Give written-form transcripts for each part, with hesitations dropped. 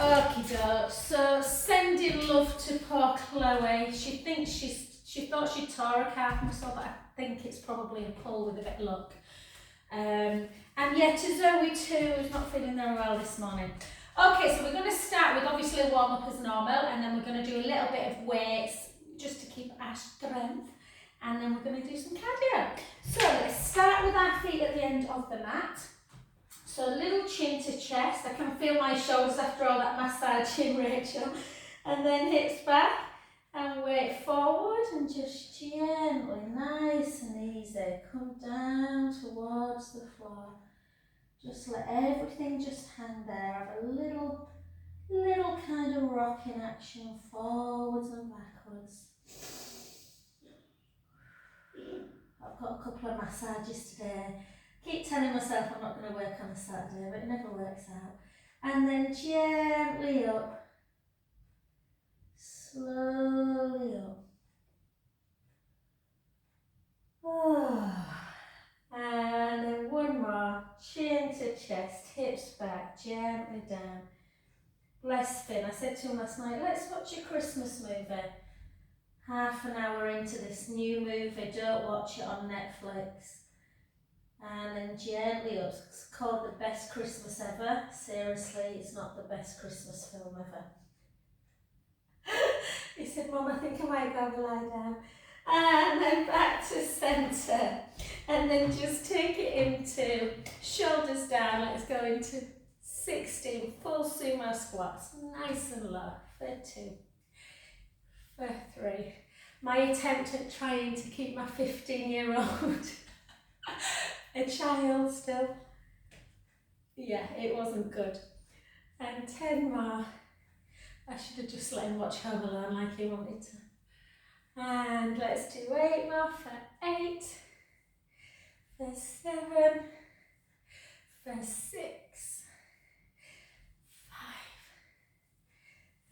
Okie doke. So sending love to poor Chloe. She thought she tore a calf muscle, but I think it's probably a pull with a bit of luck. And yeah, to Zoe too, who's not feeling very well this morning. Okay, so we're going to start with obviously a warm up as normal, and then we're going to do a little bit of weights just to keep our strength, and then we're going to do some cardio. So let's start with our feet at the end of the mat. So a little chin to chest. I can feel my shoulders after all that massaging, Rachel. And then hips back and weight forward and just gently, nice and easy, come down towards the floor. Just let everything just hang there. Have a little kind of rocking action forwards and backwards. I've got a couple of massages today. Keep telling myself I'm not going to work on a Saturday, but it never works out. And then gently up, slowly up. Oh. And then one more, chin to chest, hips back, gently down. Bless Finn. I said to him last night, let's watch a Christmas movie. Half an hour into this new movie, don't watch it on Netflix. And then gently up. It's called The Best Christmas Ever. Seriously, it's not the best Christmas film ever. He said, Mum, I think I might go and lie down. And then back to centre. And then just take it into shoulders down. Let's go into 16 full sumo squats. Nice and low. For 2. For 3. My attempt at trying to keep my 15-year-old a child still. Yeah, it wasn't good. And 10 more. I should have just let him watch Home Alone like he wanted to. And let's do 8 more for 8. For 7. For 6.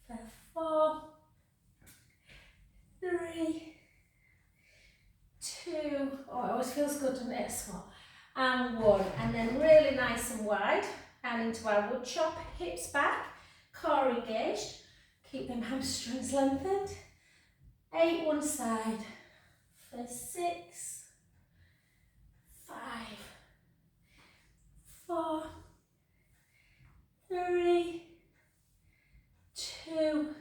5. For 4. 3. 2. Oh, it always feels good, doesn't it? A squat. And 1. And then really nice and wide. And into our wood chop. Hips back. Core engaged. Keep them hamstrings lengthened. 8 one side. For 6. 5. 4. 3. 2.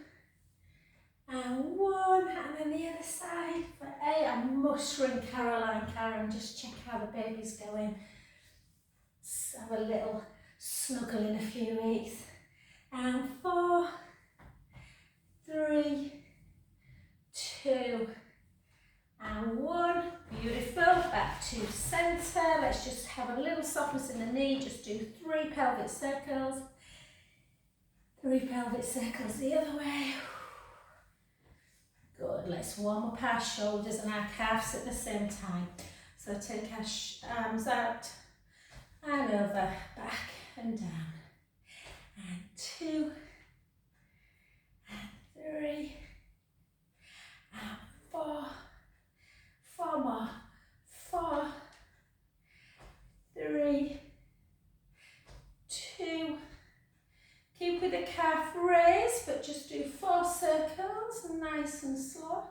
And 1, and then the other side for 8. I must ring Caroline, Karen, just check how the baby's going. Let's have a little snuggle in a few weeks. And 4, 3, 2, and 1. Beautiful. Back to centre. Let's just have a little softness in the knee. Just do 3 pelvic circles. 3 pelvic circles the other way. Good, let's warm up our shoulders and our calves at the same time. So take our arms out and over, back and down. And 2, and 3, and 4. 4 more. 4, 3, 2. Keep with the calf raised, but just do 4 circles, nice and slow.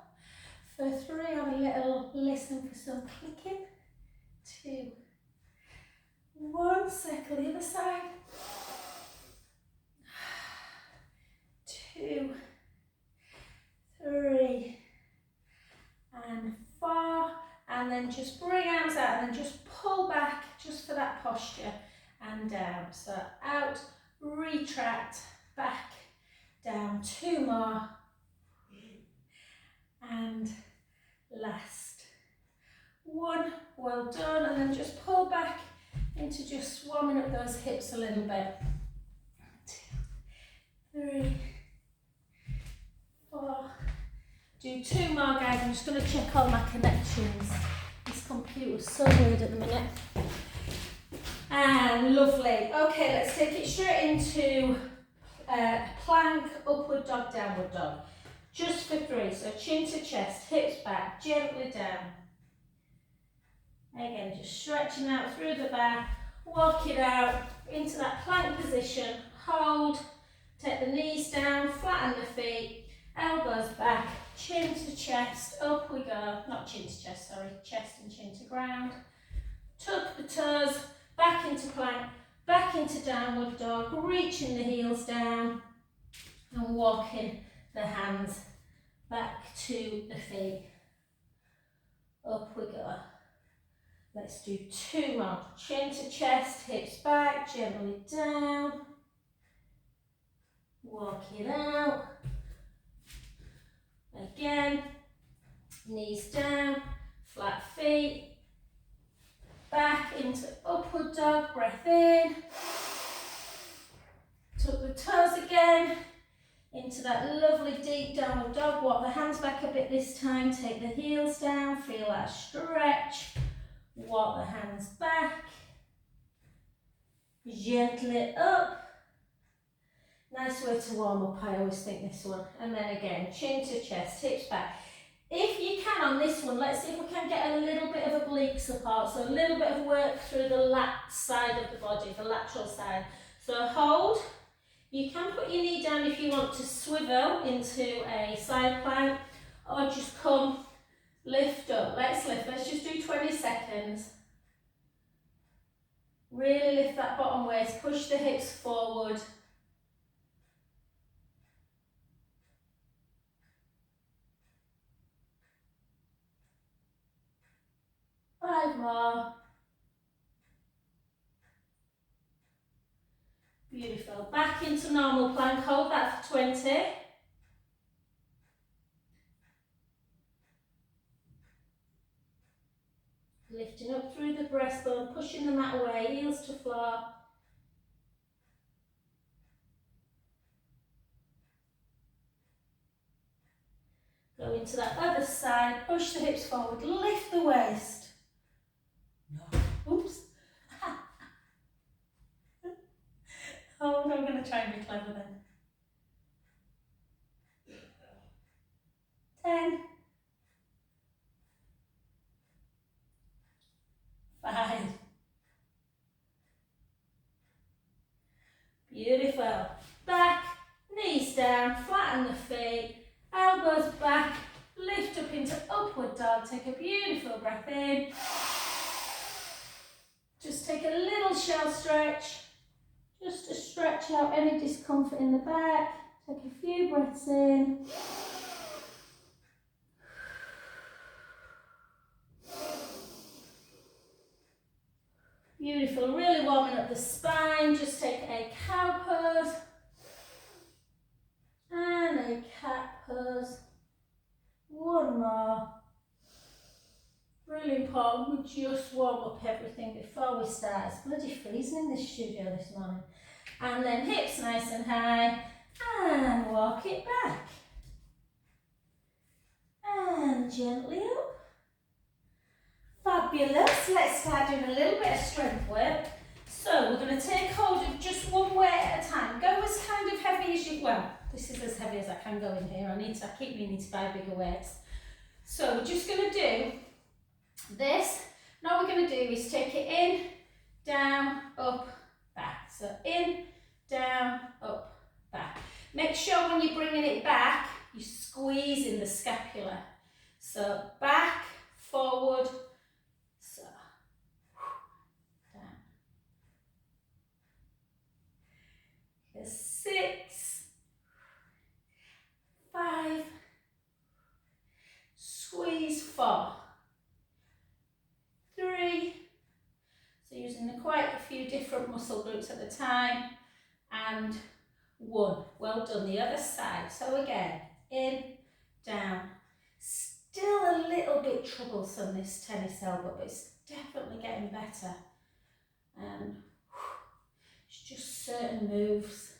For 3, have a little listen for some clicking. 2, 1, circle the other side. 2, 3, and 4. And then just bring arms out and then just pull back just for that posture and down. So out. Retract, back, down, 2 more, and last 1, well done, and then just pull back into just warming up those hips a little bit. 2, 3, 4, do 2 more guys. I'm just going to check all my connections. This computer's so weird at the minute. And lovely. Okay, let's take it straight into plank, upward dog, downward dog. Just for 3. So chin to chest, hips back, gently down. Again, just stretching out through the back, walk it out into that plank position. Hold, take the flatten the feet, elbows back, chin to chest, up we go, not chin to chest, sorry, chest and chin to ground. Tuck the toes, back into plank, back into downward dog, reaching the heels down and walking the hands back to the feet. Up we go. Let's do 2 more. Chin to chest, hips back, gently down. Walk it out. Again, knees down, flat feet. Back into upward dog, breath in. Tuck the toes again. Into that lovely deep downward dog. Walk the hands back a bit this time. Take the heels down. Feel that stretch. Walk the hands back. Gently up. Nice way to warm up, I always think this one. And then again, chin to chest, hips back. If you can on this one, let's see if we can get a little bit of oblique support. So a little bit of work through the lat side of the body, the lateral side. So hold. You can put your knee down if you want to swivel into a side plank, or just come, lift up. Let's lift. Let's just do 20 seconds. Really lift that bottom waist, push the hips forward. Five more. Beautiful. Back into normal plank. Hold that for 20. Lifting up through the breastbone, pushing the mat away, heels to floor. Go into that other side, push the hips forward, lift the waist. No. Oops. Oh, no, I'm going to try and be clever then. 10. 5. Beautiful. Back, knees down, flatten the feet, elbows back, lift up into upward dog. Take a beautiful breath in. Just take a little shell stretch, just to stretch out any discomfort in the back. Take a few breaths in. Beautiful, really warming up the spine. Just take a cow pose and a cat pose. One more. Really important, we just warm up everything before we start. It's bloody freezing in this studio this morning. And then hips nice and high and walk it back. And gently up. Fabulous. Let's start doing a little bit of strength work. So we're going to take hold of just one weight at a time. Go as kind of heavy as you, well, this is as heavy as I can go in here. I keep meaning to buy bigger weights. So we're just going to do this. Now we're going to do is take it in, down, up, back. So in, down, up, back. Make sure when you're bringing it back, you're squeezing the scapula. So back, forward, so down. There's 6, 5, squeeze 4, 3, so using quite a few different muscle groups at the time, and 1. Well done, the other side. So again, in, down. Still a little bit troublesome, this tennis elbow, but it's definitely getting better. And it's just certain moves.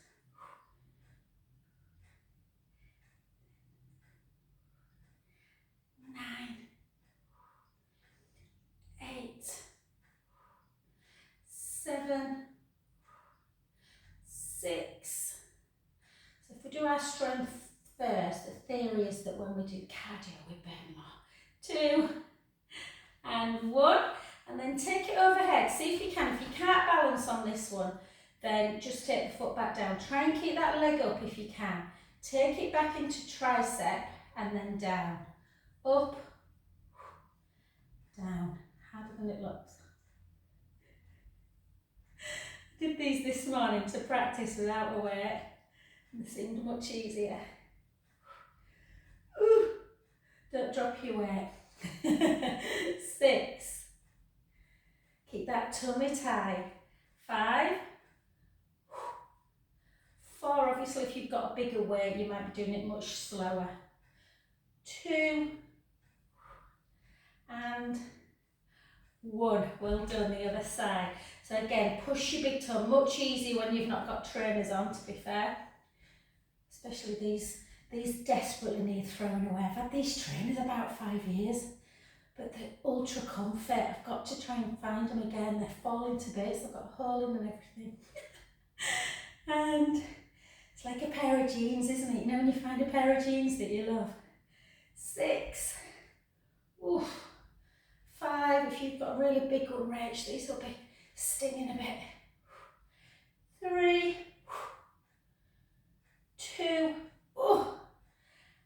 9, 8, 7, 6. So if we do our strength first, the theory is that when we do cardio we burn more. 2 and 1, and then take it overhead. See if you can. If you can't balance on this one, then just take the foot back down. Try and keep that leg up if you can. Take it back into tricep and then down. Up, down. Harder than it looks. Did these this morning to practice without a weight. They seemed much easier. Ooh, don't drop your weight. 6. Keep that tummy tight. 5. 4, obviously if you've got a bigger weight you might be doing it much slower. 2 and 1. Well done, the other side. So again, push your big toe, much easier when you've not got trainers on, to be fair. Especially these desperately need throwing away. I've had these trainers about 5 years, but they're ultra comfy. I've got to try and find them again. They're falling to bits, they've got a hole in them and everything. And it's like a pair of jeans, isn't it? You know when you find a pair of jeans that you love. 6. Oof. 5, if you've got a really big one, Rach, these will be stinging a bit. 3, 2,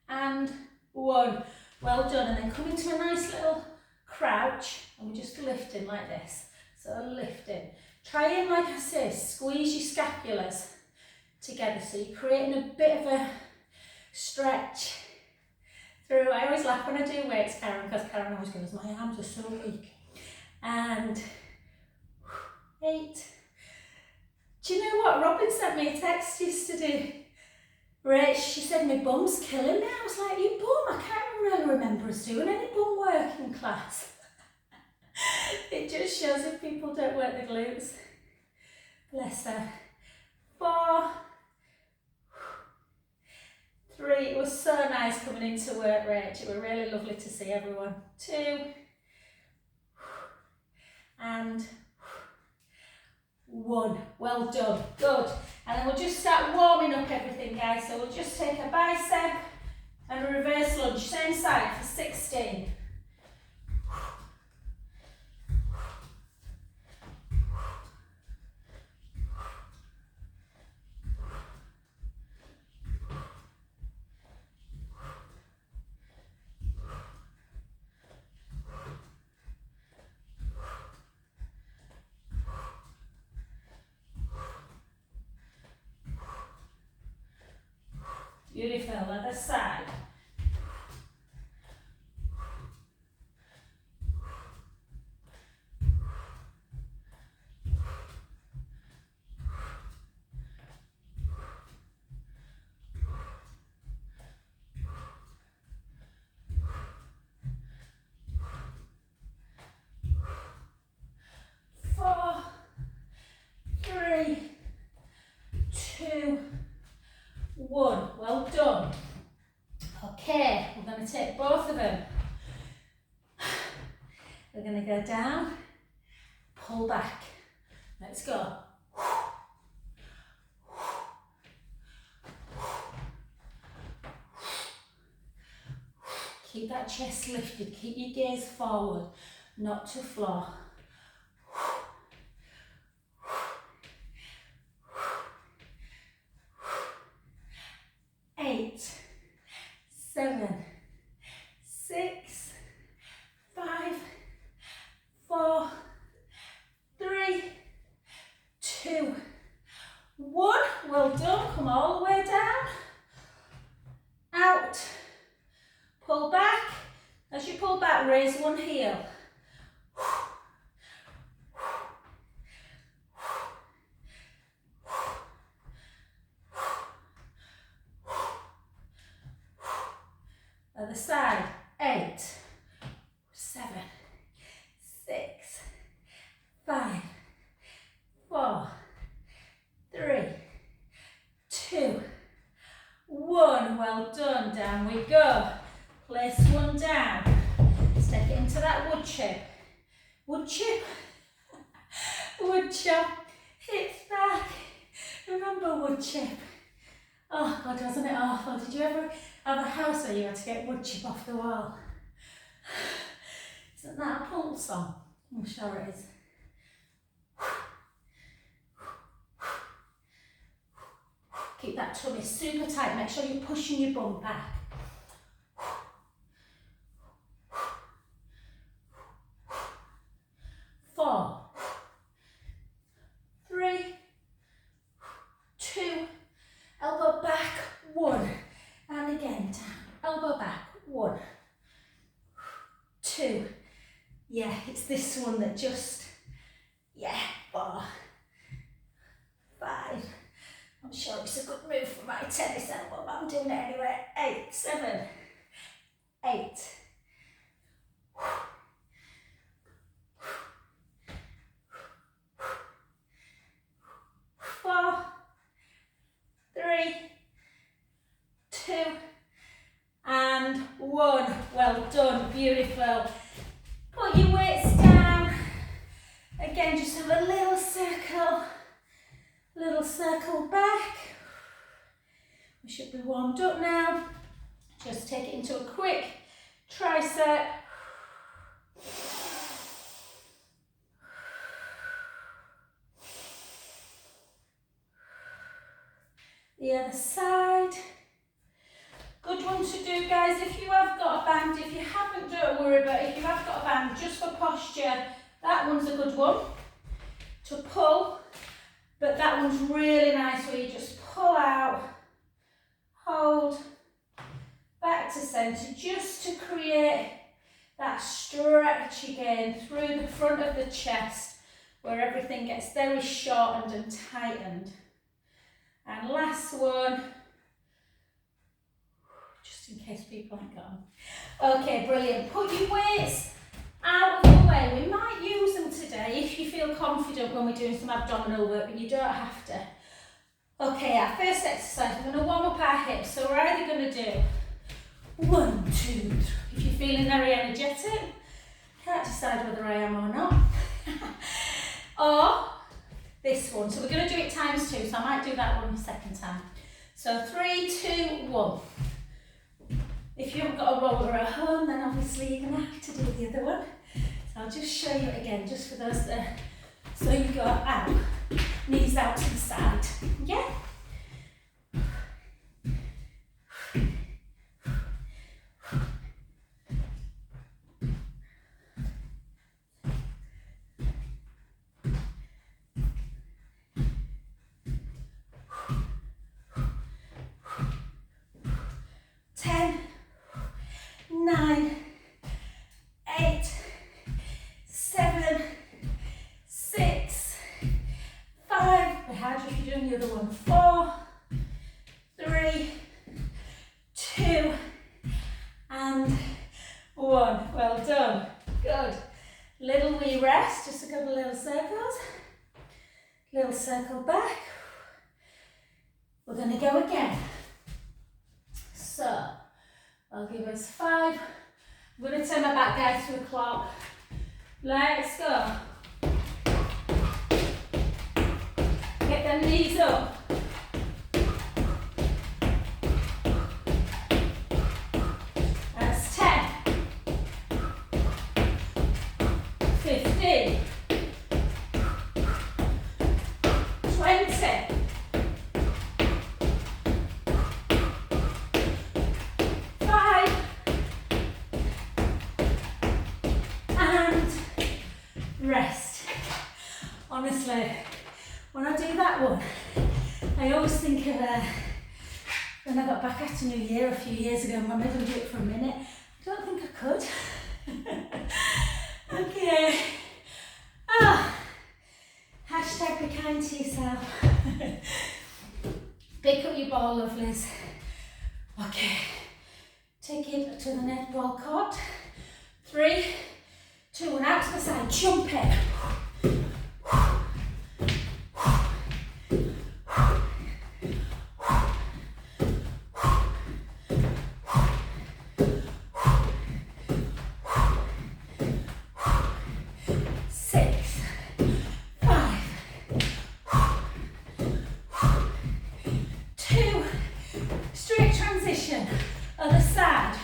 and 1. Well done. And then come into a nice little crouch, and we're just lifting like this. So lifting. Try and, like I say, squeeze your scapulas together so you're creating a bit of a stretch through. I always laugh when I do weights, Karen, because Karen always goes, my arms are so weak. And 8. Do you know what? Robin sent me a text yesterday. Rach, she said, my bum's killing me. I was like, your bum? I can't really remember us doing any bum work in class. It just shows if people don't work the glutes. Bless her. 4, 3. It was so nice coming into work, Rach. It was really lovely to see everyone. 2 and 1. Well done. Good. And then we'll just start warming up everything, guys. So we'll just take a bicep and a reverse lunge. Same side for 16. Beautiful. Other side. Well done. Okay, we're going to take both of them. We're going to go down, pull back. Let's go. Keep that chest lifted, keep your gaze forward, not to floor. 8, 7, 6, 5, 4, 3, 2, 1. Well done. Come all the way down. Out. Pull back. As you pull back, raise one heel. Other side. 8, 7, 6, 5, 4, 3, 2, 1. Well done. Down we go. Place one down. Step it into that wood chip. Wood chip. Wood chop. Hips back. Remember wood chip. Oh God, wasn't it awful? Did you ever have a house where you had to get wood chip off the wall? Isn't that a Pulp song? I'm sure it is. Keep that tummy super tight. Make sure you're pushing your bum back. 4, 3, 2, elbow back, 1, and again down, elbow back, 1, 2, yeah, it's this one that just, yeah, 4, 5, I'm sure it's a good move for my tennis elbow, but I'm doing it anyway, 8, 7, 8, 4, 3, 2, and 1. Well done, beautiful. Put your weights down. Again, just have a little circle back. We should be warmed up now. Just take it into a quick tricep. The other side. Good one to do, guys, if you have got a band. If you haven't, don't worry, but if you have got a band just for posture, that one's a good one to pull, but that one's really nice where you just pull out, hold, back to centre, just to create that stretch again through the front of the chest where everything gets very shortened and tightened. And last one, just in case people ain't got them. Okay, brilliant. Put your weights out of the way. We might use them today if you feel confident when we're doing some abdominal work, but you don't have to. Okay, our first exercise, we're going to warm up our hips. So we're either going to do 1, 2, 3. If you're feeling very energetic, can't decide whether I am or not. Or this one. So we're going to do it times 2, so I might do that one the second time. So 3, 2, 1. If you haven't got a roller at home, then obviously you're going to have to do the other one. So I'll just show you it again, just for those that. So you go out, knees out to the side. Yeah? Circle back. We're going to go again. So I'll give us 5. I'm going to turn my back, guys, to a clock. Let's go. Get them knees up. That's 10, 15, 20, 5, and rest. Honestly, when I do that one, I always think of when I got back after New Year a few years ago, I'm never going to do it for a minute. I don't think I could. Okay. Hashtag be kind to yourself. Pick up your ball, lovelies. Okay. Take it to the netball court. 3, 2, and out to the side. Jump it. 5,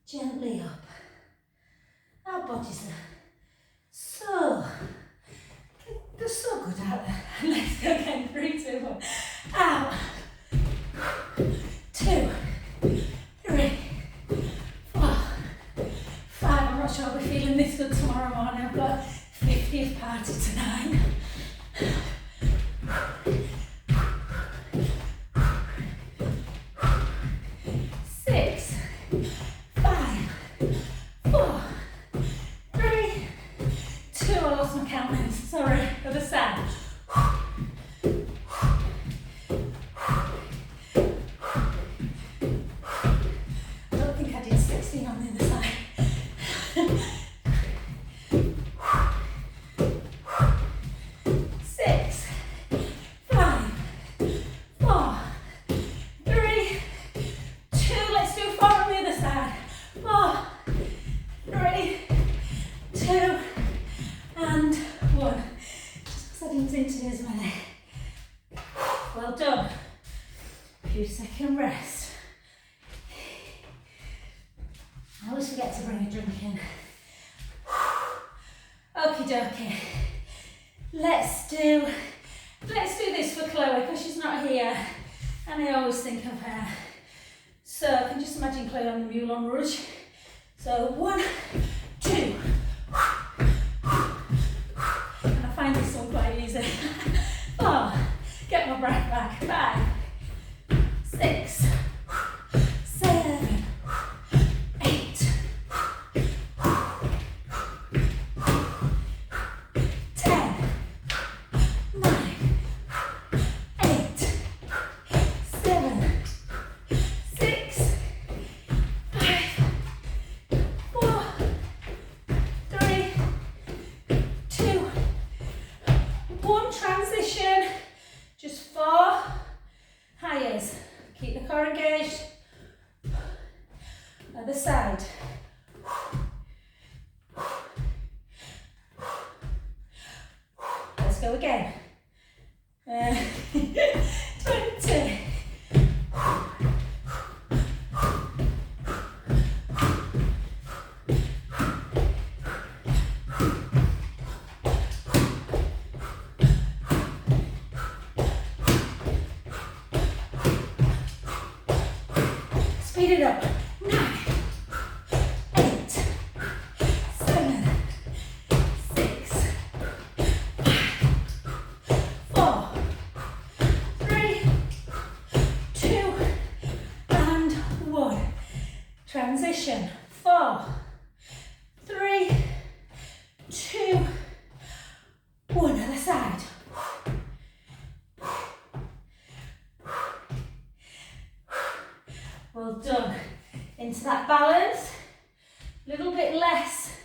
gently up. Our bodies are so, they're so good out there. Let's go again, 3, 2, 1. Out. 2, 3, 4, 5. I'm not sure I'll be feeling this good tomorrow morning. I've got 50th party tonight. 6, 5, 4, 3, 2. I lost my count then. Sorry, other side. I don't think I did 16 on the other side. 6, 5, 4, 3, 2. Let's do 4 on the other side. 4, 3, 2, and 1. Just because I didn't think to do as many. Well done. A few second rest. I always forget to bring a drink in. Okie dokie. Let's do this for Chloe because she's not here and I always think of her. So I can just imagine Chloe on the Moulin Rouge. So 1, 2. And I find this one quite easy. 4. Get my breath back. 5, 6, 7, 8, 10, 9, 8, 7, 6, 5, 4, 3, 2, 1. Transition. Just 4 highs. Keep the core engaged. Other side. Let's go again. 20. Speed it up. 9, 8, 7, 6, 5, 4, 3, 2, and 1. Transition. 4, 3, 2, 1. Other side. Well done. Into that balance. A little bit less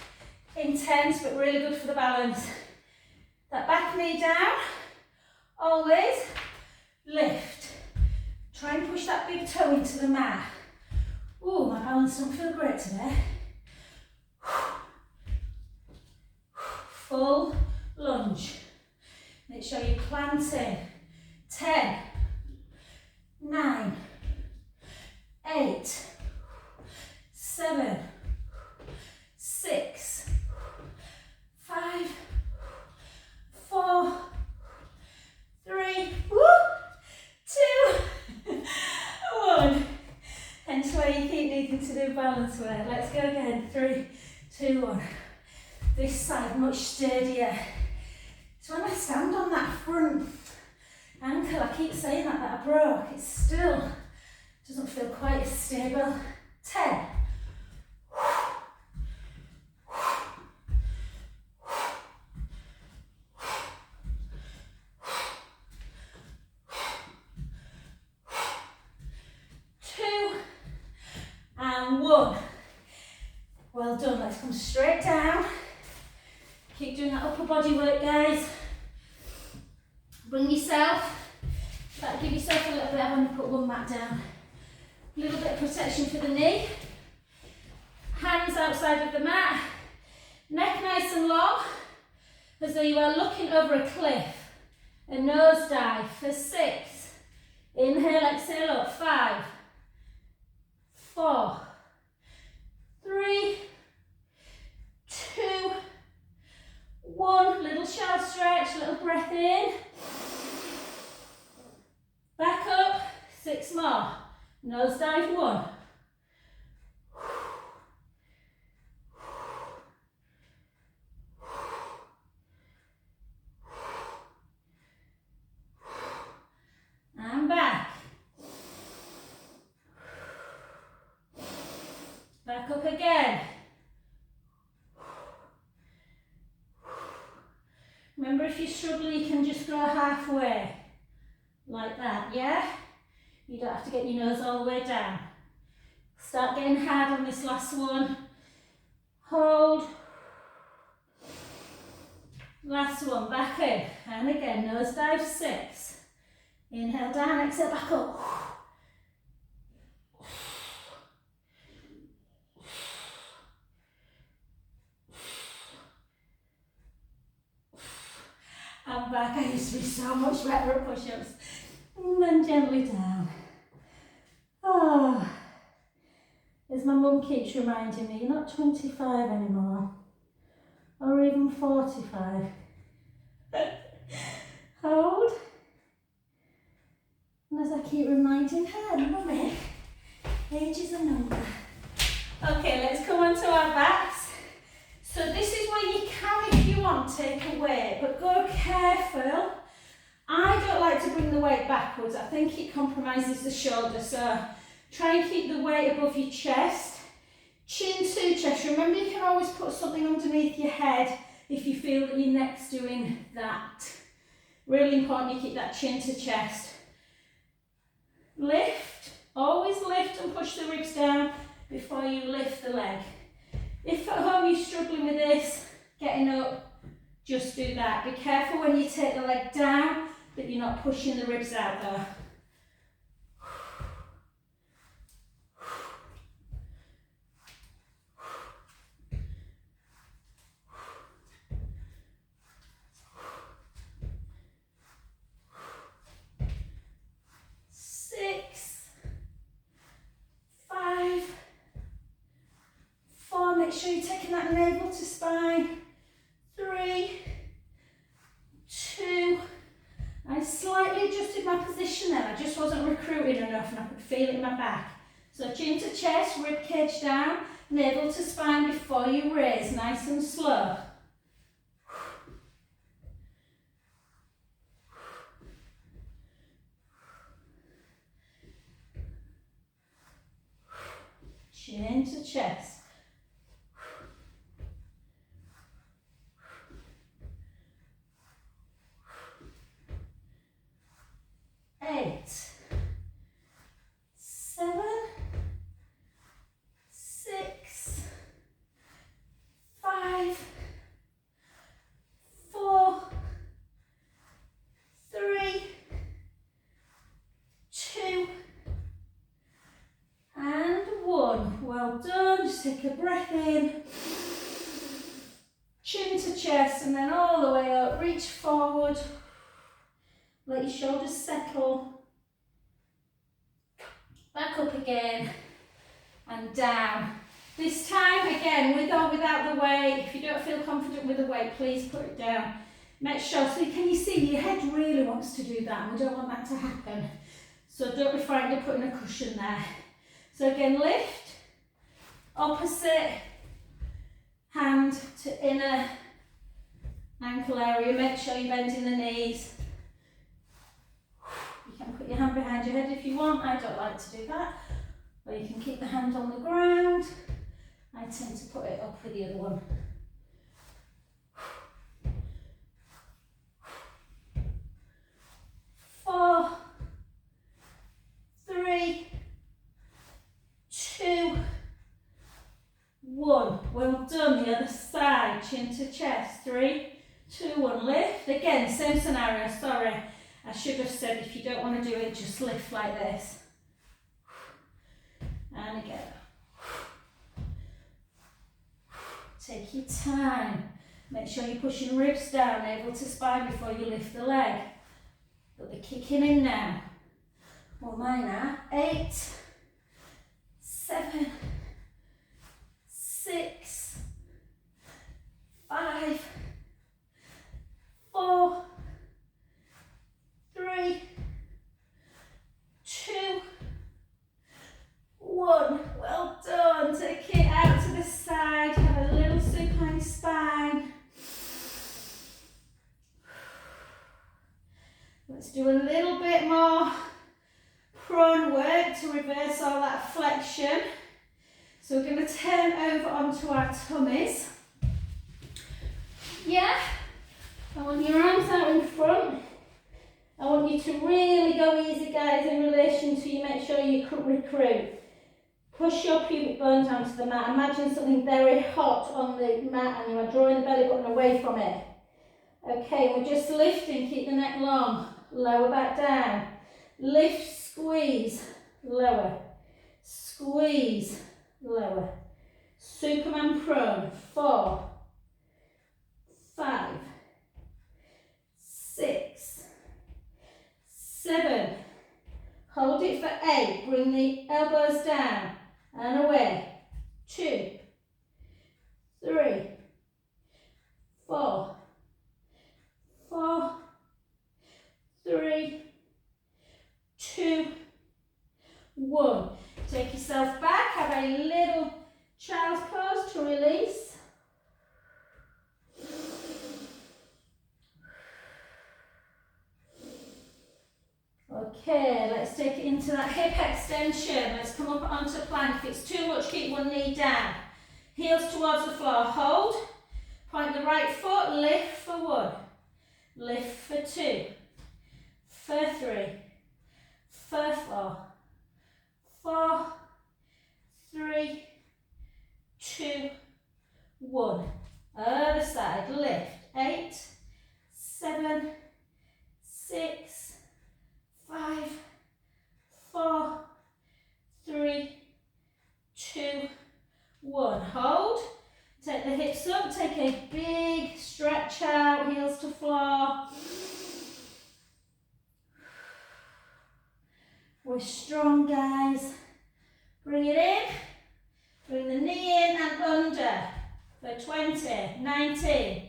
intense, but really good for the balance. That back knee down. Always lift. Try and push that big toe into the mat. Ooh, my balance don't feel great today. Full lunge. Make sure you're planting. 10, 9, 8, 7, 6, 5, 4, 3, 2, 1. Hence why you keep needing to do balance work. Let's go again. 3, 2, 1. This side much sturdier. So when I stand on that front ankle, I keep saying that I broke, it still doesn't feel quite as stable. 10. 2 and 1. Well done. Let's come straight down. Keep doing that upper body work, guys. Bring yourself, give yourself a little bit. I'm going to put one mat down. A little bit of protection for the knee. Hands outside of the mat. Neck nice and long, as though you are looking over a cliff. A nose dive for 6. Inhale, exhale up. 5, 4, 3, 2, 1. Little shallow stretch, little breath in. Back up, 6 more. Nose dive 1. And back. Back up again. Remember, if you're struggling, you can just go halfway. Like that, yeah? You don't have to get your nose all the way down. Start getting hard on this last one. Hold. Last one, back in. And again, nose dive 6. Inhale down, exhale back up. And back. I used to be so much better at push-ups. And then gently down. Oh. As my mum keeps reminding me, you're not 25 anymore. Or even 45. Hold. And as I keep reminding her, Mummy, age is a number. Okay, let's come on to our backs. So this is where you can, if you want, take a weight, but go careful. I don't like to bring the weight backwards. I think it compromises the shoulder, so try and keep the weight above your chest. Chin to chest. Remember, you can always put something underneath your head if you feel that your neck's doing that. Really important you keep that chin to chest. Lift. Always lift and push the ribs down before you lift the leg. If at home you're struggling with this, getting up, just do that. Be careful when you take the leg down that you're not pushing the ribs out there. Make sure you're taking that navel to spine. 3, 2. I slightly adjusted my position then. I just wasn't recruiting enough and I could feel it in my back. So chin to chest, rib cage down, navel to spine before you raise, nice and slow. Chin to chest. 8, 7, 6, 5, 4, 3, 2, and 1. Well done. Just take a breath in. Chin to chest and then all the way up. Reach forward. Let your shoulders settle. Back up again and down. This time, again, with or without the weight. If you don't feel confident with the weight, please put it down. Make sure, so can you see your head really wants to do that and we don't want that to happen. So don't be frightened of putting a cushion there. So again, lift, opposite hand to inner ankle area. Make sure you're bending the knees. You can put your hand behind your head if you want. I don't like to do that. Or you can keep the hand on the ground. I tend to put it up with the other one. Four, 3, 2, 1. Well done. The other side. Chin to chest. 3, 2, 1. Lift. Again, same scenario. Sorry. I should have said if you don't want to do it, just lift like this. And again. Take your time. Make sure you're pushing ribs down, navel to spine before you lift the leg. But they're kicking in now. Well, mine are 8, 7, 4, 3, 2, 1. Well done. Take it out to the side. Have a little supine spine. Let's do a little bit more prone work to reverse all that flexion. So we're going to turn over onto our tummies. Yeah? I want your arms out in front. I want you to really go easy, guys, in relation to you. Make sure you recruit. Push your pubic bone down to the mat. Imagine something very hot on the mat and you are drawing the belly button away from it. Okay, we're just lifting. Keep the neck long. Lower back down. Lift, squeeze, lower. Squeeze, lower. Superman prone. 4, 5, 6, 7. Hold it for 8. Bring the elbows down and away. 2, 3, 4, 4, 3, 2, 1. Take yourself back. Have a little child's pose to release. Okay, let's take it into that hip extension. Let's come up onto plank. If it's too much, keep one knee down. Heels towards the floor. Hold. Point the right foot. Lift for 1. Lift for 2. For 3. For 4. 4, 3, 2, 1. Other side. Lift. 8, 7, 6, 5, 4, 3, 2, 1. Hold. Take the hips up. Take a big stretch out. Heels to floor. We're strong, guys. Bring it in. Bring the knee in and under. For 20, 19.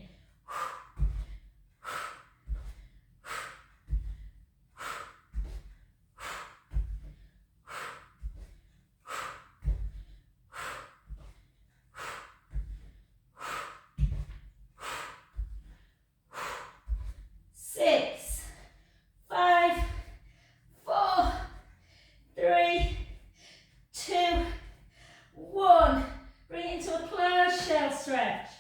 6, 5, 4, 3, 2, 1. Bring it into a closed shell stretch.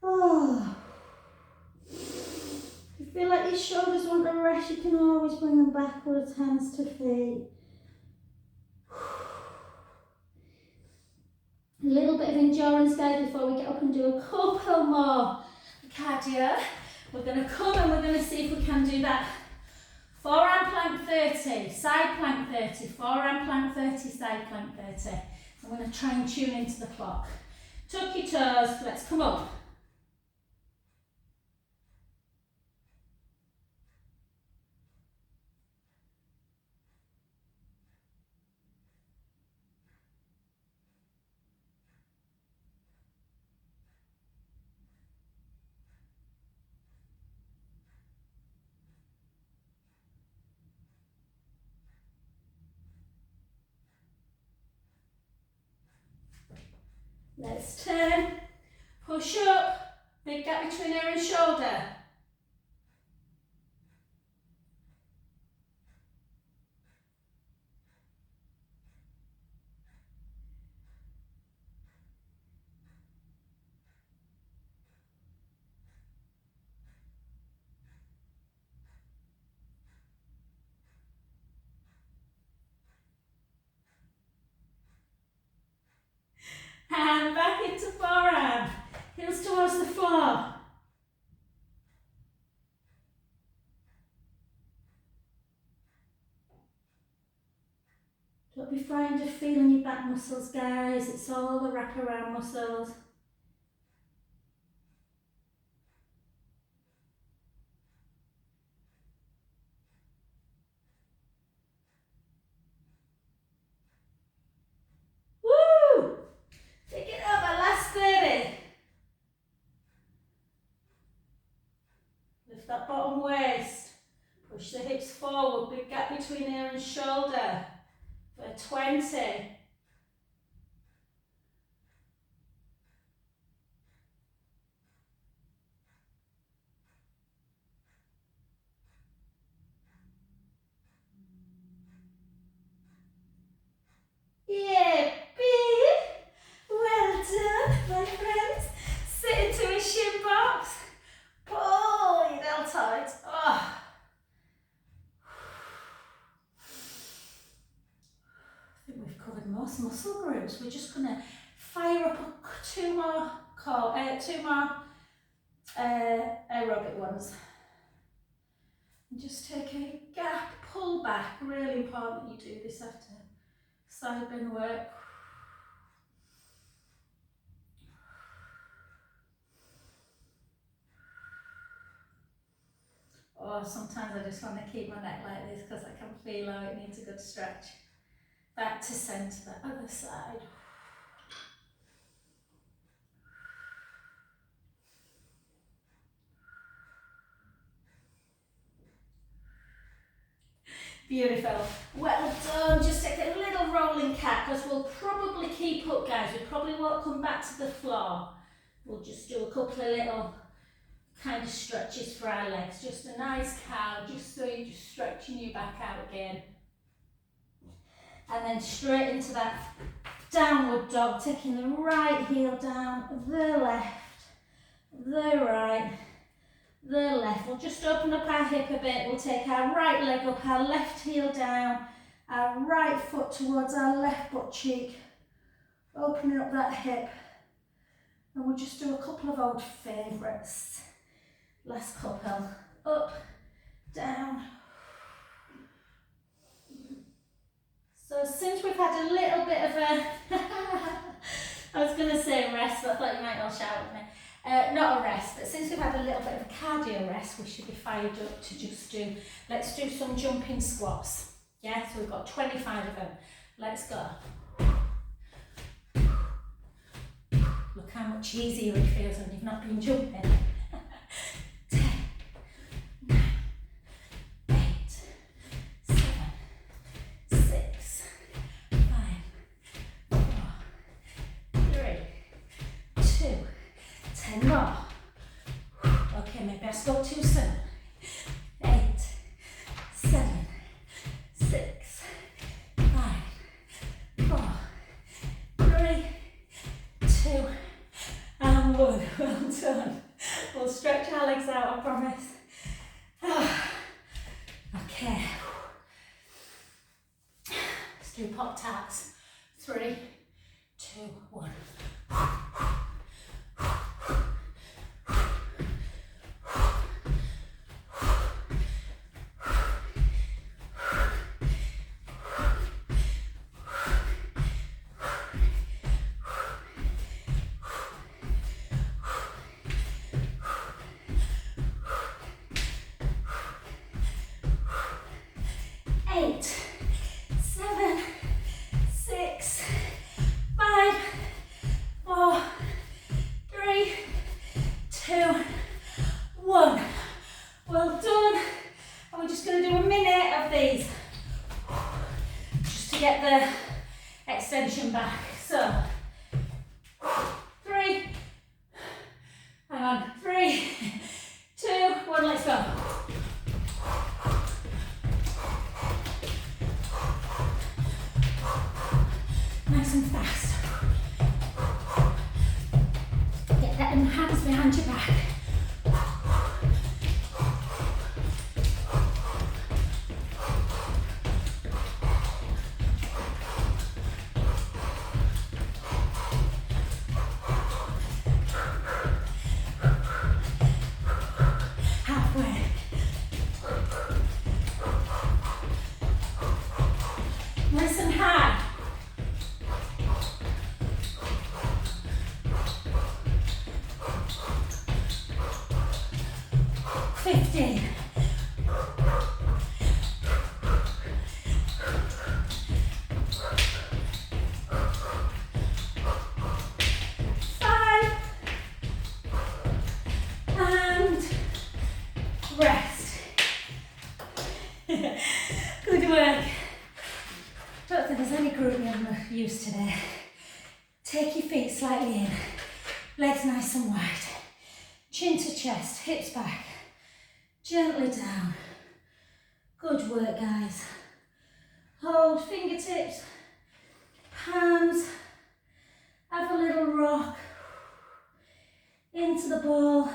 Oh. If you feel like your shoulders want to rest, you can always bring them backwards, hands to feet. A little bit of endurance, guys, before we get up and do a couple more cardio. We're going to come and we're going to see if we can do that forearm plank 30, side plank 30, forearm plank 30, side plank 30. I'm going to try and tune into the clock. Tuck your toes, let's come up. Let's turn, push up, big gap between ear and shoulder. And back into forearm, heels towards the floor. Don't be frightened of feeling your back muscles, guys. It's all the wraparound muscles. Woo! Take it over, last 30. that bottom waist. Push the hips forward, big gap between ear and shoulder for 20. Yeah, big. Well done, my friends. Sit into a shin box. Pull your deltoids. Oh. I think we've covered most muscle groups. We're just going to fire up two more aerobic ones. And just take a gap, pull back. Really important that you do this after side bend work. Or sometimes I just want to keep my neck like this because I can feel how it needs a good stretch. Back to centre, the other side. Beautiful. Well done. Just take a little rolling cat because we'll probably keep up, guys. We probably won't come back to the floor. We'll just do a couple of little kind of stretches for our legs. Just a nice cow, just so you're just stretching your back out again. And then straight into that downward dog, taking the right heel down, the left, the right, the left. We'll just open up our hip a bit. We'll take our right leg up, our left heel down, our right foot towards our left butt cheek, opening up that hip. And we'll just do a couple of old favourites. Last couple. Up, down. So since we've had a little bit of a, I was going to say rest, but I thought you might all shout at me. Not a rest, but since we've had a little bit of a cardio rest, we should be fired up to just do, let's do some jumping squats. Yeah, so we've got 25 of them. Let's go. Look how much easier it feels when you've not been jumping. 10, 9, 8, 7, 6, 5, 4, 3, 2, 10 more. Okay, maybe I spoke too soon. 8, 7, 6, 5, 4, 3, 2, and 1. Well done. We'll stretch our legs out, I promise. Okay. Let's do pop taps. 3, 2, 1. 8, 7, 6, 5, 4, 3, 2, 1. Well done. And we're just going to do a minute of these just to get the extension back. So 3, hang on, 3, 2, 1, let's go. Nice and fast. Get that in hands behind your back. Halfway. Nice and high. Good work. Don't think there's any group I'm going to use today. Take your feet slightly in, legs nice and wide. Chin to chest, hips back, gently down. Good work, guys. Hold fingertips, palms, have a little rock. Into the ball,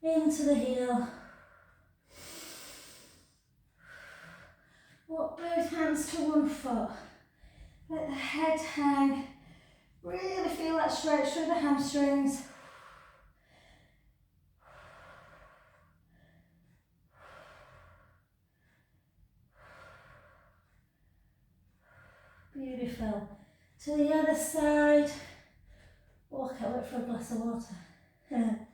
into the heel. Walk both hands to one foot. Let the head hang. Really feel that stretch through the hamstrings. Beautiful. To the other side. Walk out for a glass of water. And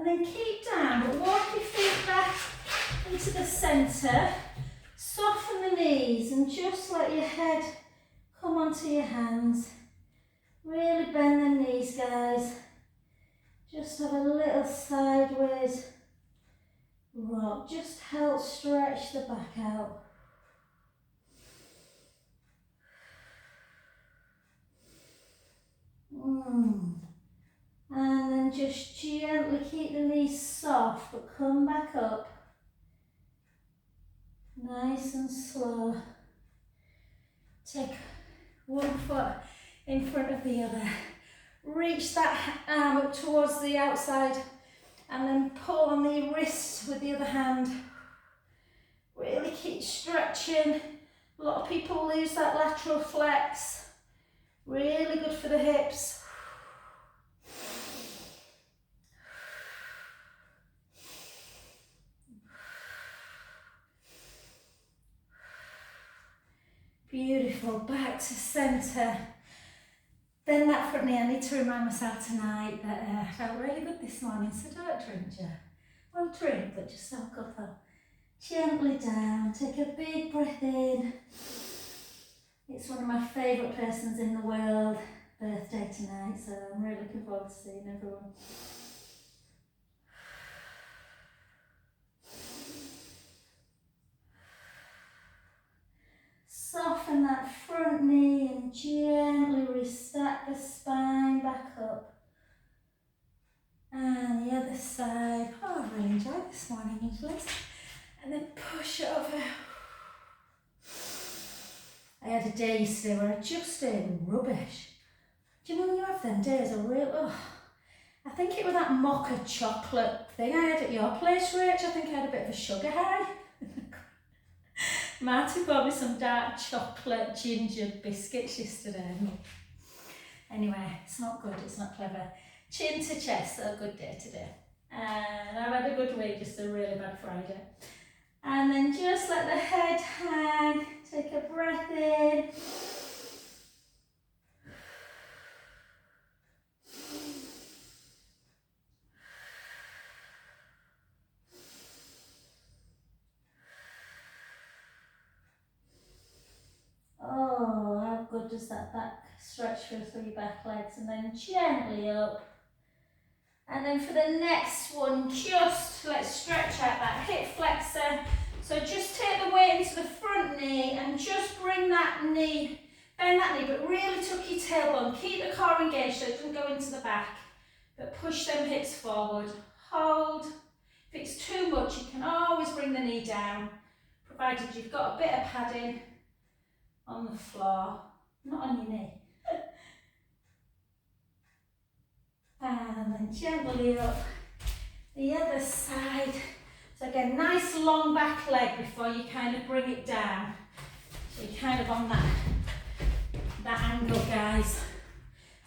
then keep down, but walk your feet back into the centre. Soften the knees and just let your head come onto your hands. Really bend the knees, guys. Just have a little sideways rock. Just help stretch the back out. And then just gently keep the knees soft, but come back up. Nice and slow. Take one foot in front of the other. Reach that arm up towards the outside and then pull on the wrist with the other hand. Really keep stretching. A lot of people lose that lateral flex. Really good for the hips. Beautiful, back to centre. Then that front knee, I need to remind myself tonight that I felt really good this morning, so don't drink, Joe. Well, drink, but just have a couple. Gently down, take a big breath in. It's one of my favourite persons in the world, birthday tonight, so I'm really looking forward to seeing everyone. Soften that front knee and gently restack the spine back up. And the other side. Oh, I really enjoyed this morning usually. And then push it over. I had a day yesterday where I just ate rubbish. Do you know when you have them days of real, I think it was that mocha chocolate thing I had at your place, Rach. I think I had a bit of a sugar high. Marty bought me some dark chocolate ginger biscuits yesterday. Anyway, it's not good, it's not clever. Chin to chest, a good day today. And I've had a good week, just a really bad Friday. And then just let the head hang, take a breath in. Oh, how good does that back stretch feel through your back legs, and then gently up. And then for the next one, just let's stretch out that hip flexor. So just take the weight into the front knee and just bring that knee, bend that knee, but really tuck your tailbone. Keep the core engaged so it doesn't go into the back, but push them hips forward. Hold. If it's too much, you can always bring the knee down, provided you've got a bit of padding on the floor, not on your knee. And then gently up the other side. So again, nice long back leg before you kind of bring it down. So you're kind of on that angle, guys.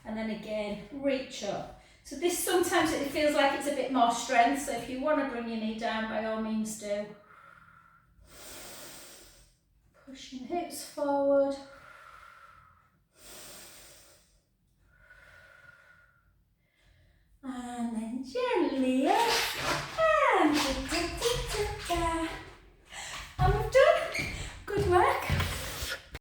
And then again, reach up. So this sometimes it feels like it's a bit more strength. So if you want to bring your knee down, by all means do. Pushing the hips forward. And then gently up.